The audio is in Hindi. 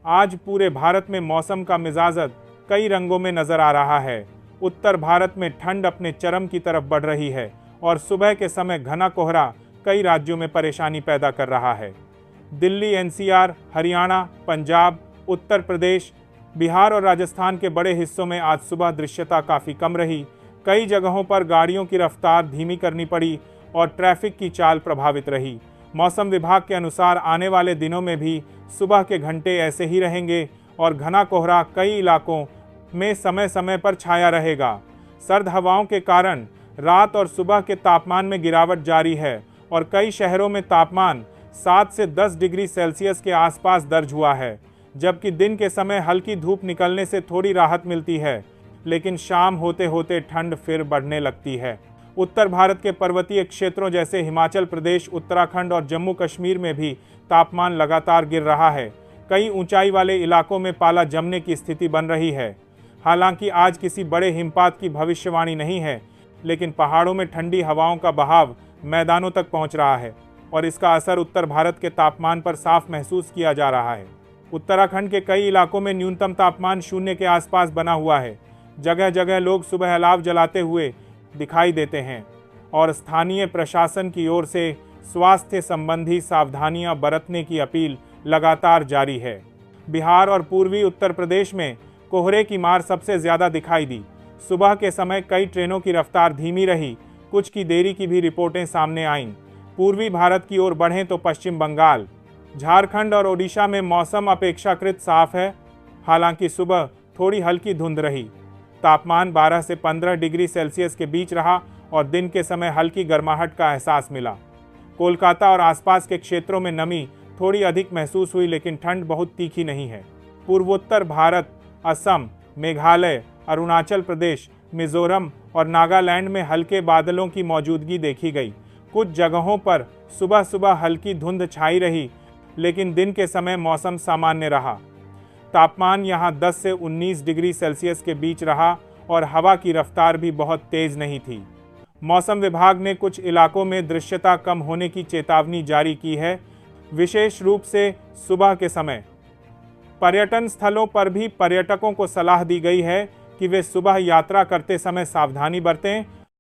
आज पूरे भारत में मौसम का मिजाज कई रंगों में नजर आ रहा है। उत्तर भारत में ठंड अपने चरम की तरफ बढ़ रही है और सुबह के समय घना कोहरा कई राज्यों में परेशानी पैदा कर रहा है। दिल्ली, एनसीआर, हरियाणा, पंजाब, उत्तर प्रदेश, बिहार और राजस्थान के बड़े हिस्सों में आज सुबह दृश्यता काफ़ी कम रही। कई जगहों पर गाड़ियों की रफ्तार धीमी करनी पड़ी और ट्रैफिक की चाल प्रभावित रही। मौसम विभाग के अनुसार आने वाले दिनों में भी सुबह के घंटे ऐसे ही रहेंगे और घना कोहरा कई इलाकों में समय समय पर छाया रहेगा। सर्द हवाओं के कारण रात और सुबह के तापमान में गिरावट जारी है और कई शहरों में तापमान 7 से 10 डिग्री सेल्सियस के आसपास दर्ज हुआ है, जबकि दिन के समय हल्की धूप निकलने से थोड़ी राहत मिलती है, लेकिन शाम होते होते ठंड फिर बढ़ने लगती है। उत्तर भारत के पर्वतीय क्षेत्रों जैसे हिमाचल प्रदेश, उत्तराखंड और जम्मू कश्मीर में भी तापमान लगातार गिर रहा है। कई ऊंचाई वाले इलाकों में पाला जमने की स्थिति बन रही है। हालांकि आज किसी बड़े हिमपात की भविष्यवाणी नहीं है, लेकिन पहाड़ों में ठंडी हवाओं का बहाव मैदानों तक पहुंच रहा है और इसका असर उत्तर भारत के तापमान पर साफ महसूस किया जा रहा है। उत्तराखंड के कई इलाकों में न्यूनतम तापमान शून्य के आसपास बना हुआ है। जगह जगह लोग सुबह अलाव जलाते हुए दिखाई देते हैं और स्थानीय प्रशासन की ओर से स्वास्थ्य संबंधी सावधानियां बरतने की अपील लगातार जारी है। बिहार और पूर्वी उत्तर प्रदेश में कोहरे की मार सबसे ज़्यादा दिखाई दी। सुबह के समय कई ट्रेनों की रफ्तार धीमी रही, कुछ की देरी की भी रिपोर्टें सामने आईं। पूर्वी भारत की ओर बढ़ें तो पश्चिम बंगाल, झारखंड और ओडिशा में मौसम अपेक्षाकृत साफ है। हालांकि सुबह थोड़ी हल्की धुंध रही। तापमान 12 से 15 डिग्री सेल्सियस के बीच रहा और दिन के समय हल्की गर्माहट का एहसास मिला। कोलकाता और आसपास के क्षेत्रों में नमी थोड़ी अधिक महसूस हुई, लेकिन ठंड बहुत तीखी नहीं है। पूर्वोत्तर भारत, असम, मेघालय, अरुणाचल प्रदेश, मिजोरम और नागालैंड में हल्के बादलों की मौजूदगी देखी गई। कुछ जगहों पर सुबह सुबह हल्की धुंध छाई रही, लेकिन दिन के समय मौसम सामान्य रहा। तापमान यहां 10 से 19 डिग्री सेल्सियस के बीच रहा और हवा की रफ्तार भी बहुत तेज नहीं थी। मौसम विभाग ने कुछ इलाकों में दृश्यता कम होने की चेतावनी जारी की है, विशेष रूप से सुबह के समय। पर्यटन स्थलों पर भी पर्यटकों को सलाह दी गई है कि वे सुबह यात्रा करते समय सावधानी बरतें